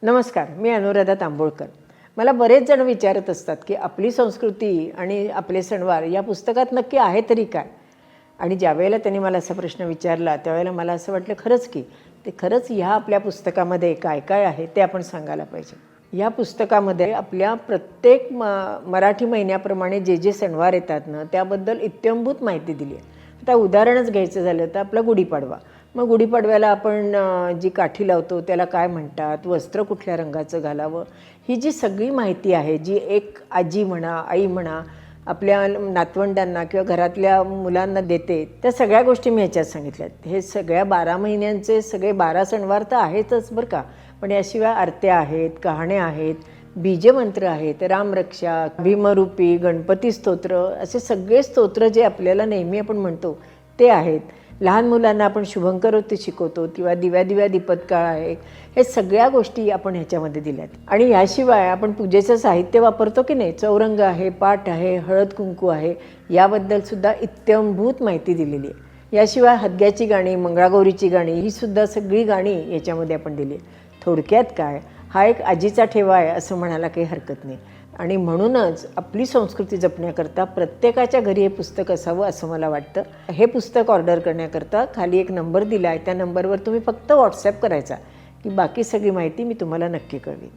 नमस्कार, मी अनुराधा तांबोळकर. मला बरेच जण विचारत असतात की आपली संस्कृती आणि आपले सणवार या पुस्तकात नक्की आहे तरी काय. आणि ज्यावेळेला त्यांनी मला असा प्रश्न विचारला त्यावेळेला मला असं वाटलं खरंच की ते खरंच ह्या आपल्या पुस्तकामध्ये काय काय आहे ते आपण सांगायला पाहिजे. या पुस्तकामध्ये आपल्या प्रत्येक मराठी महिन्याप्रमाणे जे जे सणवार येतात ना त्याबद्दल इत्थंभूत माहिती दिली आहे. आता उदाहरणच घ्यायचं झालं तर आपला गुढीपाडवा. मग गुढीपाडव्याला आपण जी काठी लावतो त्याला काय म्हणतात, वस्त्र कुठल्या रंगाचं घालावं, ही जी सगळी माहिती आहे जी एक आजी म्हणा आई म्हणा आपल्या नातवंडांना किंवा घरातल्या मुलांना देते, त्या सगळ्या गोष्टी मी ह्याच्यात सांगितल्यात. हे सगळ्या 12 महिन्यांचे सगळे 12 सणवार तर आहेतच बरं का, पण याशिवाय आरत्या आहेत, कहाण्या आहेत, बीजमंत्र आहेत, रामरक्षा, भीमरूपी, गणपती स्तोत्र, असे सगळे स्तोत्र जे आपल्याला नेहमी आपण म्हणतो ते आहेत. लहान मुलांना आपण शुभंकरोती शिकवतो किंवा दिव्या दिव्या दीपत्काळ आहे, हे सगळ्या गोष्टी आपण ह्याच्यामध्ये दिल्यात. आणि याशिवाय आपण पूजेचं साहित्य वापरतो की नाही, चौरंग आहे, पाट आहे, हळद कुंकू आहे, याबद्दलसुद्धा इत्थंभूत माहिती दिलेली आहे. याशिवाय हदग्याची गाणी, मंगळागौरीची गाणी, ही सुद्धा सगळी गाणी याच्यामध्ये आपण दिली आहे. थोडक्यात काय, हा एक आजीचा ठेवा आहे असं म्हणायला काही हरकत नाही. आणि म्हणूनच आपली संस्कृती जपण्याकरता प्रत्येकाच्या घरी हे पुस्तक असावं असं मला वाटतं. हे पुस्तक ऑर्डर करण्याकरता खाली एक नंबर दिला आहे, त्या नंबरवर तुम्ही फक्त व्हॉट्सॲप करायचा की बाकी सगळी माहिती मी तुम्हाला नक्की कळवेन.